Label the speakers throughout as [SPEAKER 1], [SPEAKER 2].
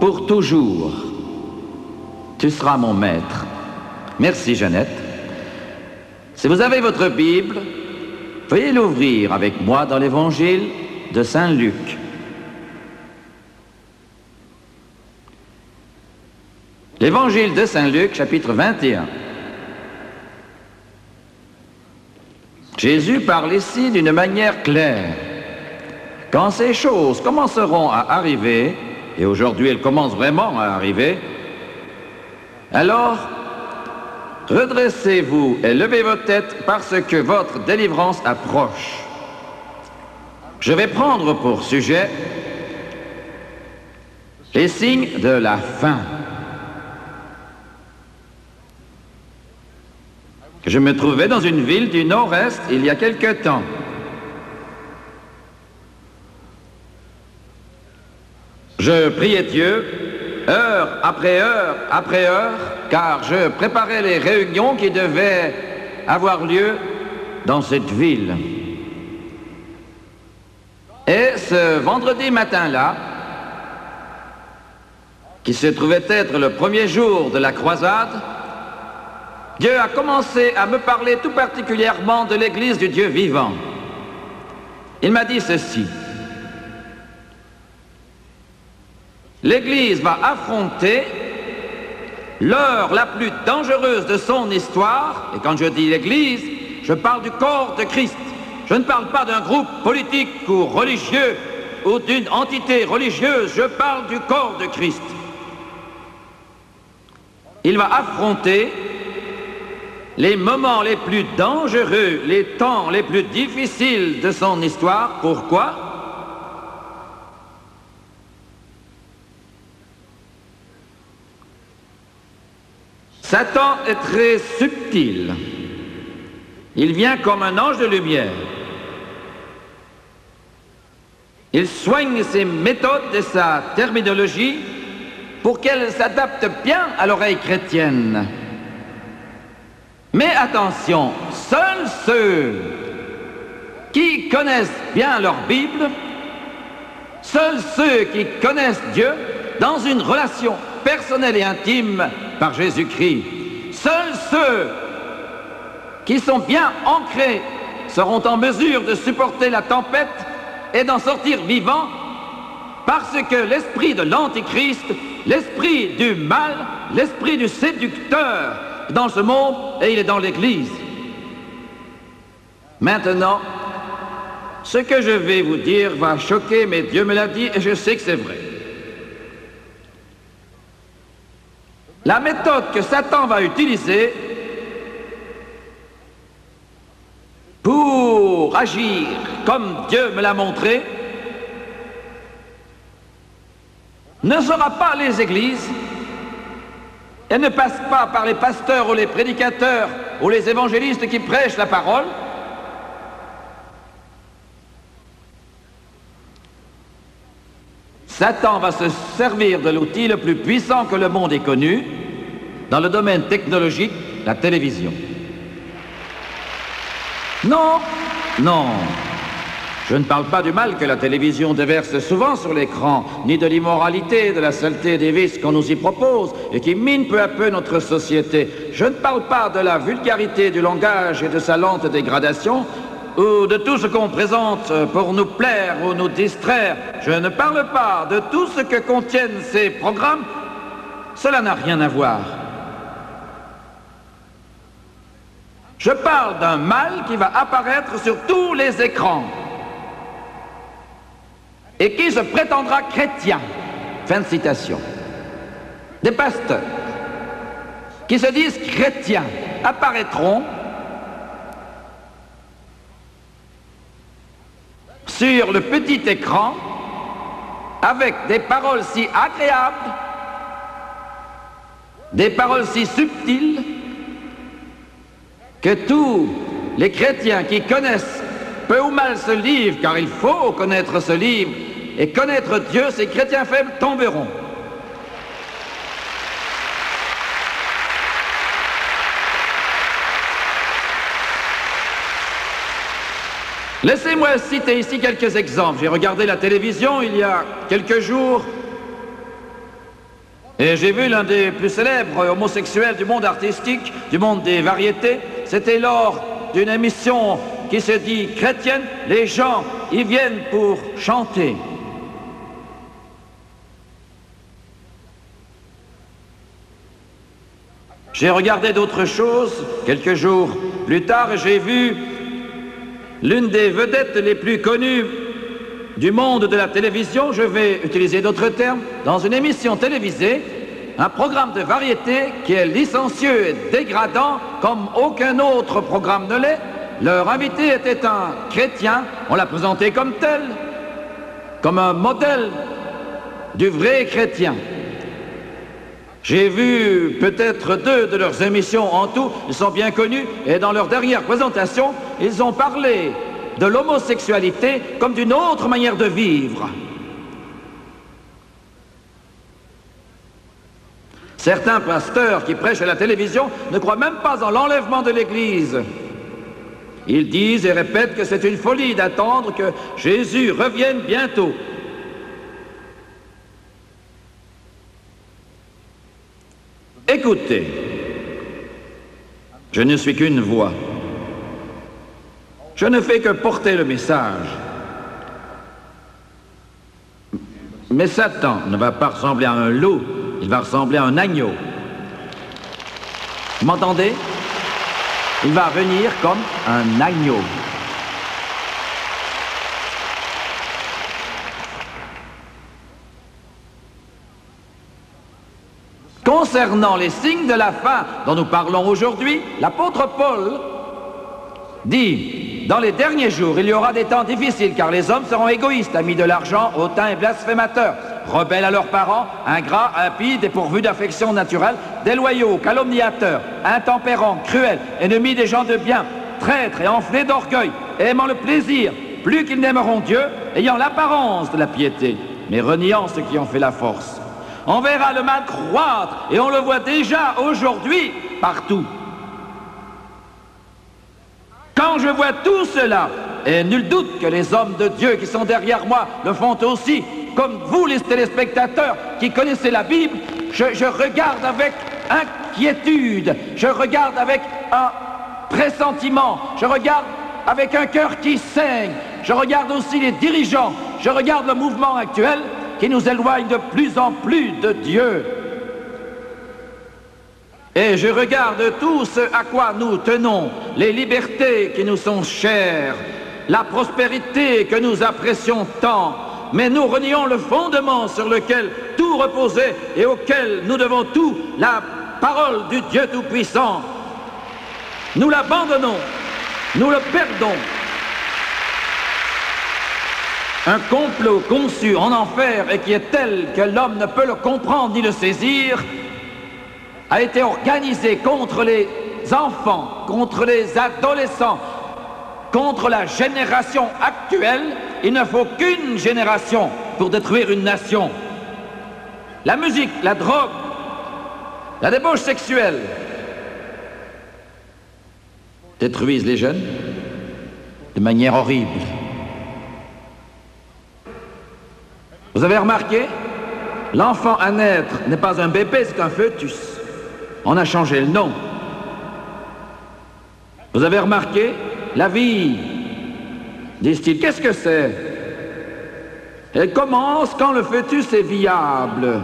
[SPEAKER 1] Pour toujours, tu seras mon maître. Merci, Jeannette. Si vous avez votre Bible, veuillez l'ouvrir avec moi dans l'Évangile de Saint Luc. L'Évangile de Saint Luc, chapitre 21. Jésus parle ici d'une manière claire. Quand ces choses commenceront à arriver, et aujourd'hui elles commencent vraiment à arriver, alors redressez-vous et levez vos têtes parce que votre délivrance approche. Je vais prendre pour sujet les signes de la fin. Je me trouvais dans une ville du nord-est il y a quelque temps. Je priais Dieu, heure après heure après heure, car je préparais les réunions qui devaient avoir lieu dans cette ville. Et ce vendredi matin-là, qui se trouvait être le premier jour de la croisade, Dieu a commencé à me parler tout particulièrement de l'Église du Dieu vivant. Il m'a dit ceci. L'Église va affronter l'heure la plus dangereuse de son histoire, et quand je dis l'Église, je parle du corps de Christ. Je ne parle pas d'un groupe politique ou religieux ou d'une entité religieuse, je parle du corps de Christ. Il va affronter les moments les plus dangereux, les temps les plus difficiles de son histoire. Pourquoi ? Satan est très subtil. Il vient comme un ange de lumière. Il soigne ses méthodes et sa terminologie pour qu'elles s'adaptent bien à l'oreille chrétienne. Mais attention, seuls ceux qui connaissent bien leur Bible, seuls ceux qui connaissent Dieu dans une relation personnelle et intime par Jésus-Christ, seuls ceux qui sont bien ancrés seront en mesure de supporter la tempête et d'en sortir vivants, parce que l'esprit de l'Antichrist, l'esprit du mal, l'esprit du séducteur dans ce monde, et il est dans l'Église. Maintenant, ce que je vais vous dire va choquer, mais Dieu me l'a dit et je sais que c'est vrai. La méthode que Satan va utiliser pour agir comme Dieu me l'a montré ne sera pas les églises. Elle ne passe pas par les pasteurs ou les prédicateurs ou les évangélistes qui prêchent la parole. Satan va se servir de l'outil le plus puissant que le monde ait connu dans le domaine technologique, la télévision. Non, non. Je ne parle pas du mal que la télévision déverse souvent sur l'écran, ni de l'immoralité, de la saleté des vices qu'on nous y propose et qui minent peu à peu notre société. Je ne parle pas de la vulgarité du langage et de sa lente dégradation, ou de tout ce qu'on présente pour nous plaire ou nous distraire. Je ne parle pas de tout ce que contiennent ces programmes. Cela n'a rien à voir. Je parle d'un mal qui va apparaître sur tous les écrans et qui se prétendra chrétien. Fin de citation. Des pasteurs qui se disent chrétiens apparaîtront sur le petit écran avec des paroles si agréables, des paroles si subtiles, que tous les chrétiens qui connaissent peu ou mal ce livre, car il faut connaître ce livre et connaître Dieu, ces chrétiens faibles tomberont. Laissez-moi citer ici quelques exemples. J'ai regardé la télévision il y a quelques jours Et j'ai vu l'un des plus célèbres homosexuels du monde artistique, du monde des variétés. C'était lors d'une émission qui se dit chrétienne. Les gens y viennent pour chanter. J'ai regardé d'autres choses quelques jours plus tard et j'ai vu l'une des vedettes les plus connues du monde de la télévision, je vais utiliser d'autres termes, dans une émission télévisée, un programme de variété qui est licencieux et dégradant comme aucun autre programme ne l'est. Leur invité était un chrétien, on l'a présenté comme tel, comme un modèle du vrai chrétien. J'ai vu peut-être 2 de leurs émissions en tout, ils sont bien connus, et dans leur dernière présentation, ils ont parlé de l'homosexualité comme d'une autre manière de vivre. Certains pasteurs qui prêchent à la télévision ne croient même pas en l'enlèvement de l'Église. Ils disent et répètent que c'est une folie d'attendre que Jésus revienne bientôt. Écoutez, je ne suis qu'une voix. Je ne fais que porter le message. Mais Satan ne va pas ressembler à un loup, il va ressembler à un agneau. Vous m'entendez? Il va venir comme un agneau. Concernant les signes de la fin dont nous parlons aujourd'hui, l'apôtre Paul dit: dans les derniers jours, il y aura des temps difficiles, car les hommes seront égoïstes, amis de l'argent, hautains et blasphémateurs, rebelles à leurs parents, ingrats, impies, dépourvus d'affection naturelle, déloyaux, calomniateurs, intempérants, cruels, ennemis des gens de bien, traîtres et enflés d'orgueil, aimant le plaisir plus qu'ils n'aimeront Dieu, ayant l'apparence de la piété, mais reniant ceux qui ont fait la force. On verra le mal croître, et on le voit déjà aujourd'hui partout. Quand je vois tout cela, et nul doute que les hommes de Dieu qui sont derrière moi le font aussi, comme vous les téléspectateurs qui connaissez la Bible, je regarde avec inquiétude, je regarde avec un pressentiment, je regarde avec un cœur qui saigne, je regarde aussi les dirigeants, je regarde le mouvement actuel qui nous éloigne de plus en plus de Dieu. Et je regarde tout ce à quoi nous tenons, les libertés qui nous sont chères, la prospérité que nous apprécions tant, mais nous renions le fondement sur lequel tout reposait et auquel nous devons tout, la parole du Dieu Tout-Puissant. Nous l'abandonnons, nous le perdons. Un complot conçu en enfer et qui est tel que l'homme ne peut le comprendre ni le saisir, a été organisé contre les enfants, contre les adolescents, contre la génération actuelle. Il ne faut qu'une génération pour détruire une nation. La musique, la drogue, la débauche sexuelle détruisent les jeunes de manière horrible. Vous avez remarqué? L'enfant à naître n'est pas un bébé, c'est un fœtus. On a changé le nom. Vous avez remarqué? La vie, disent-ils, qu'est-ce que c'est? Elle commence quand le fœtus est viable.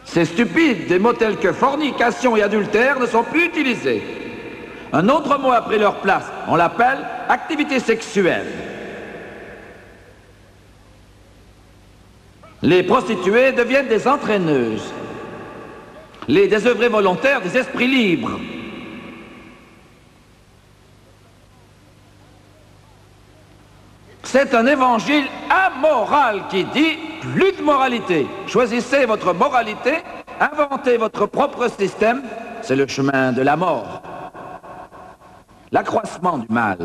[SPEAKER 1] C'est stupide, des mots tels que fornication et adultère ne sont plus utilisés. Un autre mot a pris leur place, on l'appelle activité sexuelle. Les prostituées deviennent des entraîneuses, les désœuvrés volontaires des esprits libres. C'est un évangile amoral qui dit plus de moralité. Choisissez votre moralité, inventez votre propre système, c'est le chemin de la mort. L'accroissement du mal.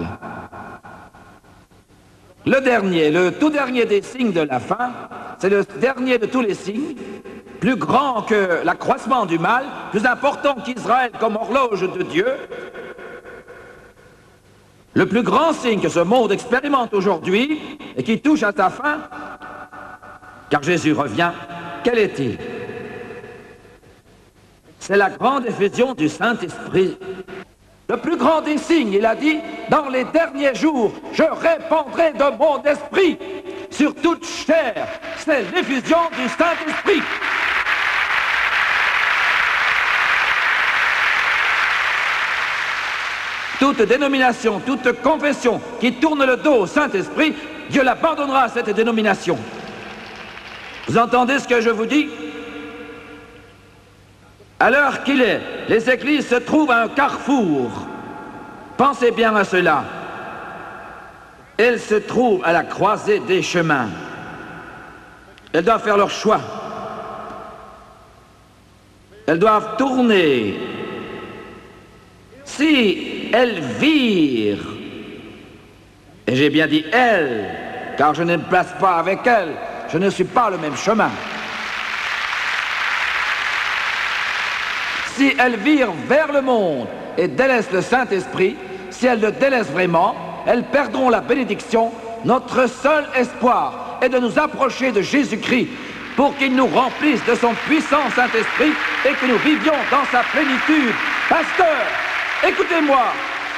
[SPEAKER 1] Le dernier, le tout dernier des signes de la fin, c'est le dernier de tous les signes, plus grand que l'accroissement du mal, plus important qu'Israël comme horloge de Dieu. Le plus grand signe que ce monde expérimente aujourd'hui et qui touche à sa fin, car Jésus revient, quel est-il? C'est la grande effusion du Saint-Esprit. Le plus grand des signes, il a dit, dans les derniers jours, je répandrai de mon esprit sur toute chair. C'est l'effusion du Saint-Esprit. Toute dénomination, toute confession qui tourne le dos au Saint-Esprit, Dieu l'abandonnera à cette dénomination. Vous entendez ce que je vous dis? À l'heure qu'il est, les églises se trouvent à un carrefour. Pensez bien à cela. Elles se trouvent à la croisée des chemins. Elles doivent faire leur choix. Elles doivent tourner. Si elles virent, et j'ai bien dit elles, car je ne me place pas avec elles, je ne suis pas le même chemin. Si elles virent vers le monde et délaissent le Saint-Esprit, si elles le délaissent vraiment, elles perdront la bénédiction. Notre seul espoir est de nous approcher de Jésus-Christ pour qu'il nous remplisse de son puissant Saint-Esprit et que nous vivions dans sa plénitude. Pasteur, écoutez-moi,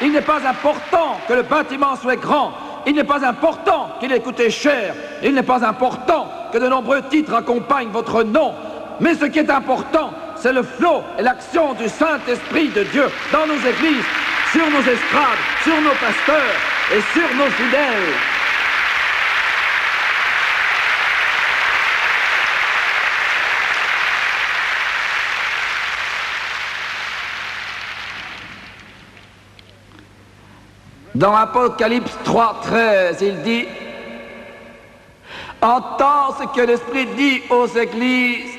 [SPEAKER 1] il n'est pas important que le bâtiment soit grand, il n'est pas important qu'il ait coûté cher, il n'est pas important que de nombreux titres accompagnent votre nom, mais ce qui est important, c'est le flot et l'action du Saint-Esprit de Dieu dans nos églises, sur nos estrades, sur nos pasteurs et sur nos fidèles. Dans Apocalypse 3:13, il dit « Entends ce que l'Esprit dit aux églises.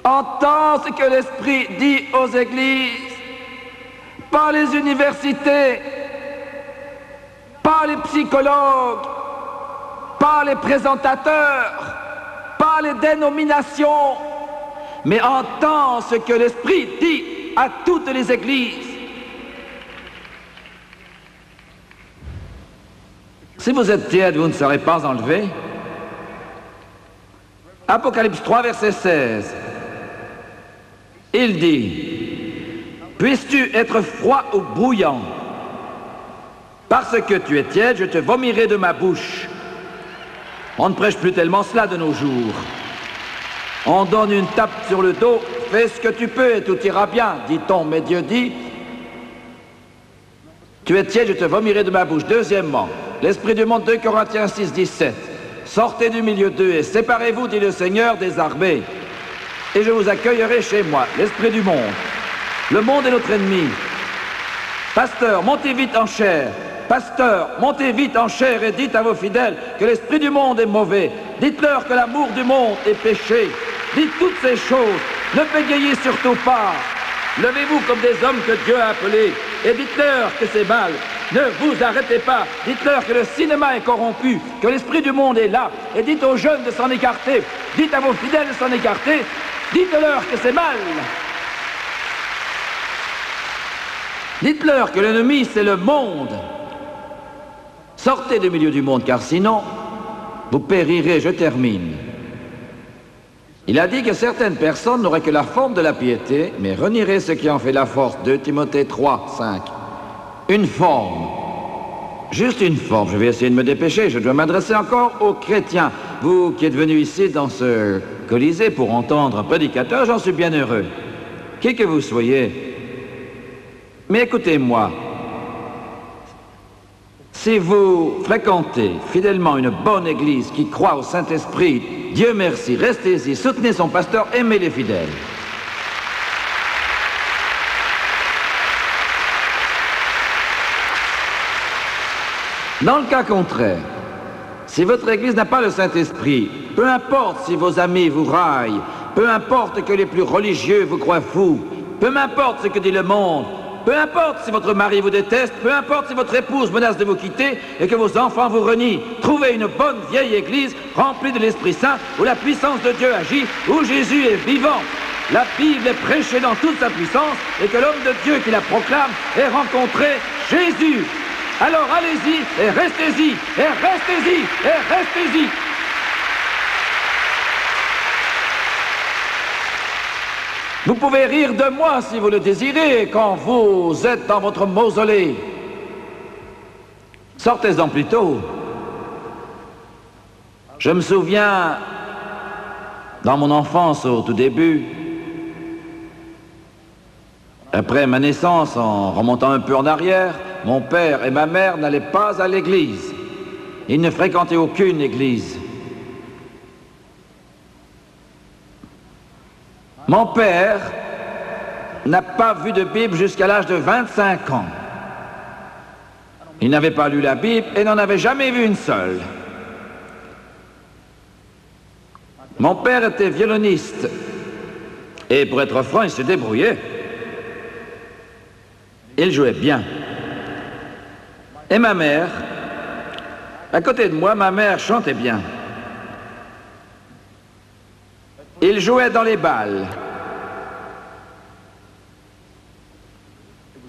[SPEAKER 1] Entends ce que l'Esprit dit aux églises. Pas les universités, pas les psychologues, pas les présentateurs, pas les dénominations, mais entends ce que l'Esprit dit à toutes les églises. » Si vous êtes tiède, vous ne serez pas enlevé. Apocalypse 3, verset 16. Il dit, « Puisses-tu être froid ou bouillant? Parce que tu es tiède, je te vomirai de ma bouche. » On ne prêche plus tellement cela de nos jours. On donne une tape sur le dos, fais ce que tu peux et tout ira bien, dit-on, mais Dieu dit, « Tu es tiède, je te vomirai de ma bouche. » Deuxièmement, l'Esprit du monde, 2 Corinthiens 6, 17. « Sortez du milieu d'eux et séparez-vous, dit le Seigneur des armées, et je vous accueillerai chez moi. » L'Esprit du monde. Le monde est notre ennemi. Pasteur, montez vite en chair. Pasteur, montez vite en chair et dites à vos fidèles que l'Esprit du monde est mauvais. Dites-leur que l'amour du monde est péché. Dites toutes ces choses. Ne bégayez surtout pas. Levez-vous comme des hommes que Dieu a appelés et dites-leur que c'est mal. Ne vous arrêtez pas. Dites-leur que le cinéma est corrompu, que l'esprit du monde est là. Et dites aux jeunes de s'en écarter. Dites à vos fidèles de s'en écarter. Dites-leur que c'est mal. Dites-leur que l'ennemi, c'est le monde. Sortez du milieu du monde, car sinon, vous périrez. Je termine. Il a dit que certaines personnes n'auraient que la forme de la piété, mais renieraient ce qui en fait la force. 2 Timothée 3, 5. Une forme. Juste une forme. Je vais essayer de me dépêcher. Je dois m'adresser encore aux chrétiens. Vous qui êtes venus ici dans ce Colisée pour entendre un prédicateur, j'en suis bien heureux. Qui que vous soyez. Mais écoutez-moi. Si vous fréquentez fidèlement une bonne église qui croit au Saint-Esprit, Dieu merci, restez-y, soutenez son pasteur, aimez les fidèles. Dans le cas contraire, si votre église n'a pas le Saint-Esprit, peu importe si vos amis vous raillent, peu importe que les plus religieux vous croient fous, peu importe ce que dit le monde, peu importe si votre mari vous déteste, peu importe si votre épouse menace de vous quitter et que vos enfants vous renient, trouvez une bonne vieille église remplie de l'Esprit Saint où la puissance de Dieu agit, où Jésus est vivant. La Bible est prêchée dans toute sa puissance et que l'homme de Dieu qui la proclame ait rencontré Jésus. Alors allez-y et restez-y, et restez-y, et restez-y. Vous pouvez rire de moi si vous le désirez quand vous êtes dans votre mausolée. Sortez-en plutôt. Je me souviens, dans mon enfance au tout début, après ma naissance, en remontant un peu en arrière, mon père et ma mère n'allaient pas à l'église. Ils ne fréquentaient aucune église. Mon père n'a pas vu de Bible jusqu'à l'âge de 25 ans. Il n'avait pas lu la Bible et n'en avait jamais vu une seule. Mon père était violoniste et pour être franc, il se débrouillait. Il jouait bien. Et ma mère, à côté de moi, ma mère chantait bien. Il jouait dans les bals.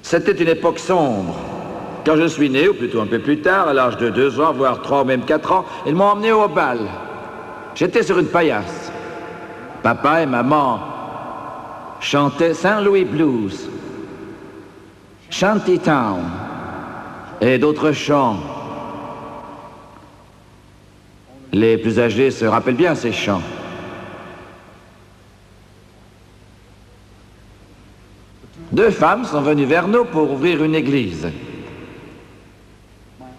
[SPEAKER 1] C'était une époque sombre. Quand je suis né, ou plutôt un peu plus tard, à l'âge de 2 ans, voire 3 ou même 4 ans, ils m'ont emmené au bal. J'étais sur une paillasse. Papa et maman chantaient Saint Louis Blues, Shantytown et d'autres chants. Les plus âgés se rappellent bien ces chants. Deux femmes sont venues vers nous pour ouvrir une église.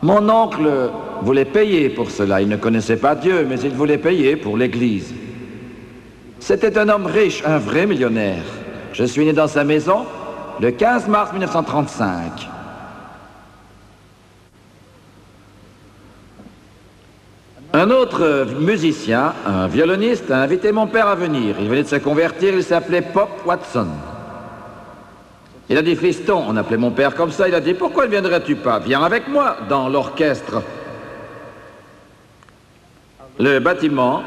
[SPEAKER 1] Mon oncle voulait payer pour cela. Il ne connaissait pas Dieu, mais il voulait payer pour l'église. C'était un homme riche, un vrai millionnaire. Je suis né dans sa maison le 15 mars 1935. Un autre musicien, un violoniste, a invité mon père à venir. Il venait de se convertir, il s'appelait Pop Watson. Il a dit, fiston, on appelait mon père comme ça, il a dit, pourquoi ne viendrais-tu pas? Viens avec moi dans l'orchestre. Le bâtiment,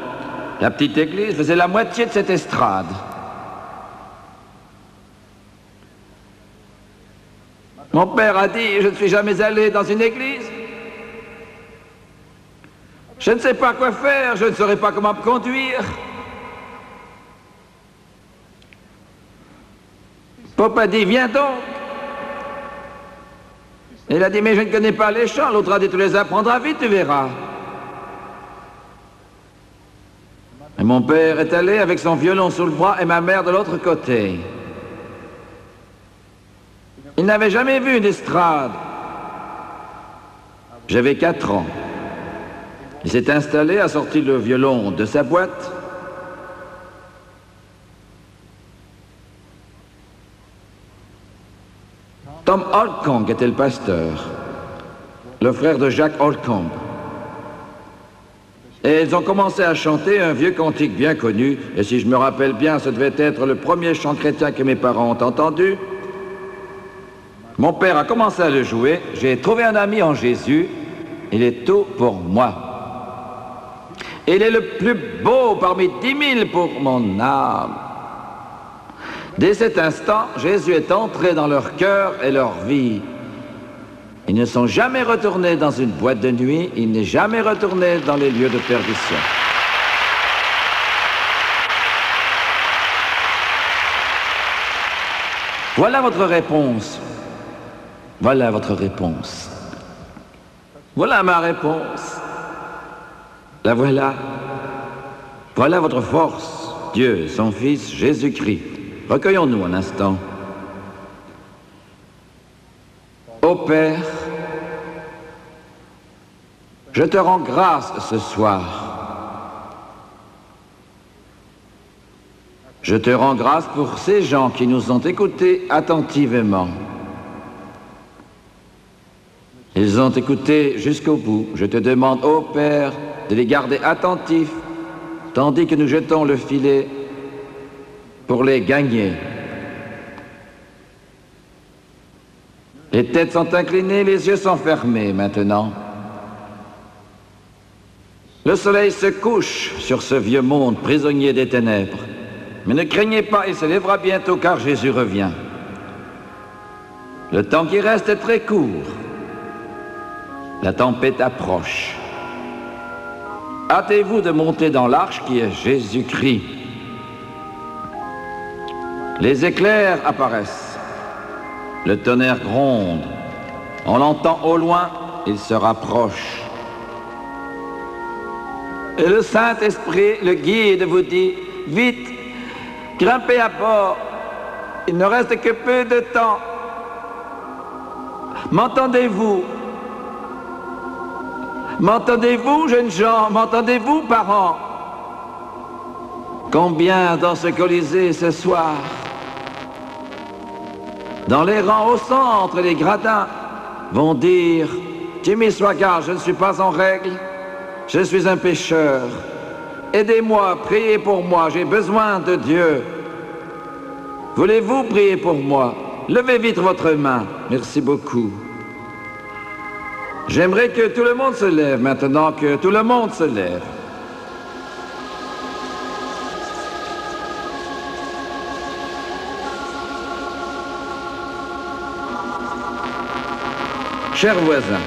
[SPEAKER 1] la petite église, faisait la moitié de cette estrade. Mon père a dit, je ne suis jamais allé dans une église. Je ne sais pas quoi faire, je ne saurais pas comment me conduire. Papa a dit, viens donc. Il a dit, mais je ne connais pas les chants. L'autre a dit, tu les apprendras vite, tu verras. Et mon père est allé avec son violon sous le bras et ma mère de l'autre côté. Il n'avait jamais vu une estrade. J'avais 4 ans. Il s'est installé, a sorti le violon de sa boîte. Tom Holcomb était le pasteur, le frère de Jacques Holcomb. Et ils ont commencé à chanter un vieux cantique bien connu, et si je me rappelle bien, ce devait être le premier chant chrétien que mes parents ont entendu. Mon père a commencé à le jouer, j'ai trouvé un ami en Jésus, il est tout pour moi. Il est le plus beau parmi 10 000 pour mon âme. Dès cet instant, Jésus est entré dans leur cœur et leur vie. Ils ne sont jamais retournés dans une boîte de nuit, il n'est jamais retourné dans les lieux de perdition. Voilà votre réponse. Voilà votre réponse. Voilà ma réponse. La voilà. Voilà votre force, Dieu, son Fils, Jésus-Christ. Recueillons-nous un instant. Ô Père, je te rends grâce ce soir. Je te rends grâce pour ces gens qui nous ont écoutés attentivement. Ils ont écouté jusqu'au bout. Je te demande, ô Père, de les garder attentifs, tandis que nous jetons le filet pour les gagner. Les têtes sont inclinées, les yeux sont fermés maintenant. Le soleil se couche sur ce vieux monde prisonnier des ténèbres. Mais ne craignez pas, il se lèvera bientôt car Jésus revient. Le temps qui reste est très court. La tempête approche. Hâtez-vous de monter dans l'arche qui est Jésus-Christ. Les éclairs apparaissent. Le tonnerre gronde. On l'entend au loin, il se rapproche. Et le Saint-Esprit, le guide, vous dit, vite, grimpez à bord. Il ne reste que peu de temps. M'entendez-vous? M'entendez-vous, jeunes gens? M'entendez-vous, parents? Combien dans ce Colisée ce soir? Dans les rangs au centre, les gradins vont dire « Jimmy Swaggart, je ne suis pas en règle, je suis un pécheur. Aidez-moi, priez pour moi, j'ai besoin de Dieu. Voulez-vous prier pour moi? Levez vite votre main. Merci beaucoup. » J'aimerais que tout le monde se lève maintenant, que tout le monde se lève. Chers voisins,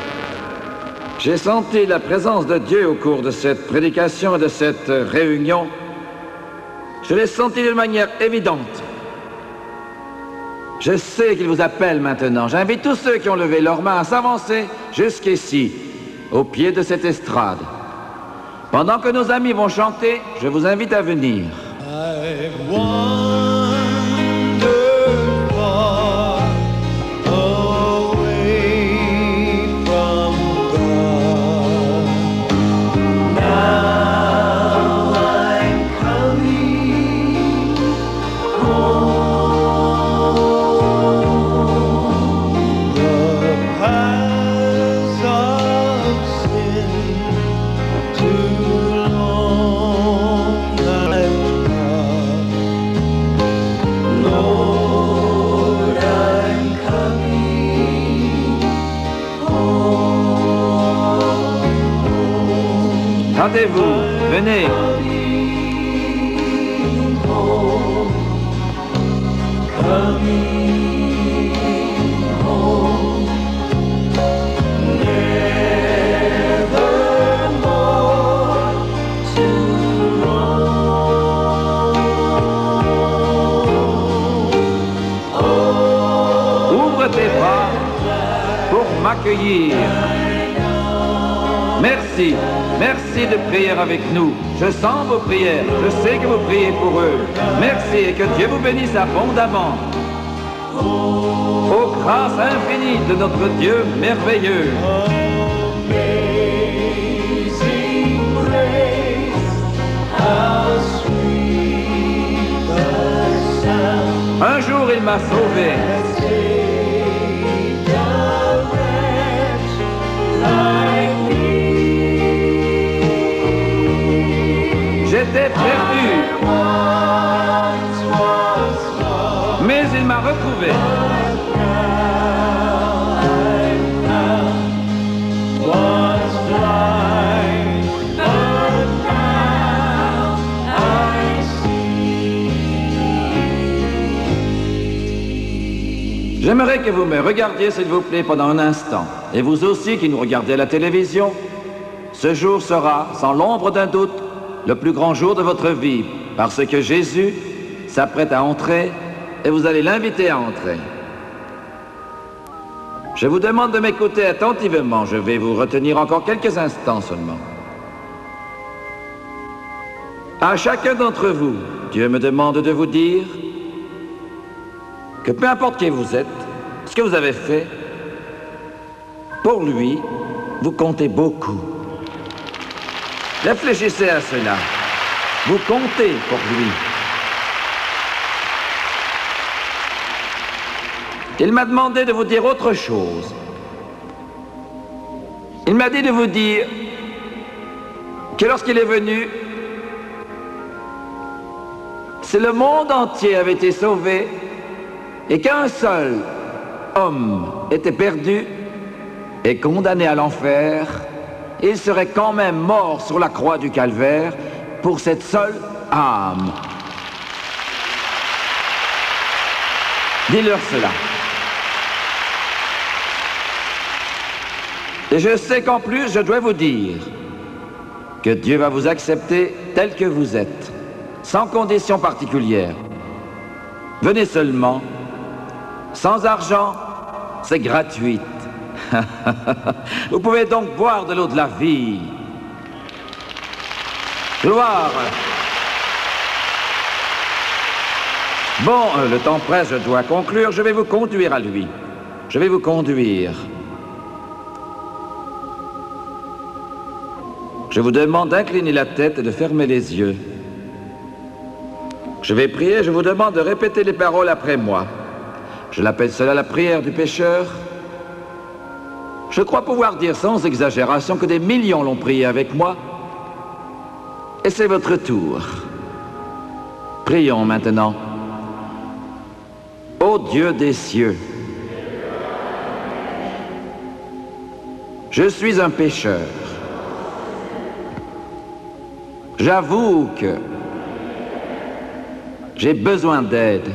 [SPEAKER 1] j'ai senti la présence de Dieu au cours de cette prédication et de cette réunion. Je l'ai senti d'une manière évidente. Je sais qu'il vous appelle maintenant. J'invite tous ceux qui ont levé leurs mains à s'avancer jusqu'ici, au pied de cette estrade. Pendant que nos amis vont chanter, je vous invite à venir. Rendez-vous, venez. Ouvre tes bras pour m'accueillir. Merci, merci de prier avec nous. Je sens vos prières, je sais que vous priez pour eux. Merci et que Dieu vous bénisse abondamment. Ô grâce infinie de notre Dieu merveilleux. Un jour il m'a sauvé. J'étais perdu, mais il m'a retrouvé. J'aimerais que vous me regardiez, s'il vous plaît, pendant un instant. Et vous aussi qui nous regardez à la télévision, ce jour sera, sans l'ombre d'un doute, le plus grand jour de votre vie, parce que Jésus s'apprête à entrer et vous allez l'inviter à entrer. Je vous demande de m'écouter attentivement, je vais vous retenir encore quelques instants seulement. À chacun d'entre vous, Dieu me demande de vous dire que peu importe qui vous êtes, ce que vous avez fait, pour lui, vous comptez beaucoup. Réfléchissez à cela. Vous comptez pour lui. Il m'a demandé de vous dire autre chose. Il m'a dit de vous dire que lorsqu'il est venu, si le monde entier avait été sauvé et qu'un seul homme était perdu et condamné à l'enfer, il serait quand même mort sur la croix du calvaire pour cette seule âme. Dis-leur cela. Et je sais qu'en plus, je dois vous dire que Dieu va vous accepter tel que vous êtes, sans condition particulière. Venez seulement. Sans argent, c'est gratuit. Vous pouvez donc boire de l'eau de la vie. Gloire. Bon, le temps presse, je dois conclure. Je vais vous conduire à lui. Je vais vous conduire. Je vous demande d'incliner la tête et de fermer les yeux. Je vais prier, je vous demande de répéter les paroles après moi. Je l'appelle cela la prière du pécheur. Je crois pouvoir dire sans exagération que des millions l'ont prié avec moi. Et c'est votre tour. Prions maintenant. Ô Dieu des cieux, je suis un pécheur. J'avoue que j'ai besoin d'aide.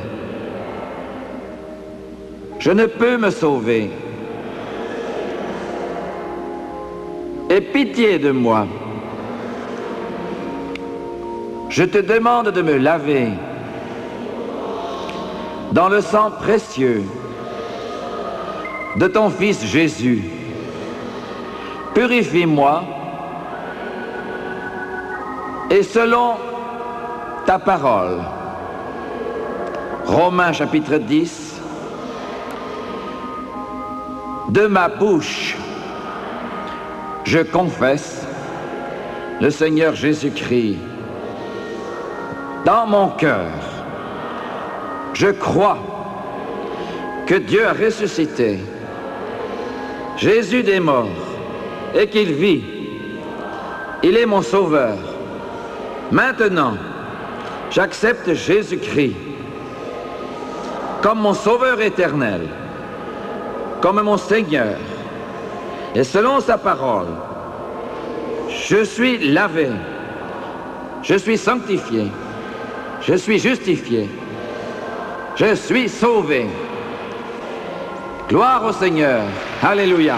[SPEAKER 1] Je ne peux me sauver. Aie pitié de moi. Je te demande de me laver dans le sang précieux de ton Fils Jésus. Purifie-moi et selon ta parole. Romains chapitre 10. De ma bouche, je confesse le Seigneur Jésus-Christ. Dans mon cœur, je crois que Dieu a ressuscité Jésus des morts et qu'il vit. Il est mon sauveur. Maintenant, j'accepte Jésus-Christ comme mon sauveur éternel, comme mon Seigneur. Et selon sa parole, je suis lavé, je suis sanctifié, je suis justifié, je suis sauvé. Gloire au Seigneur. Alléluia.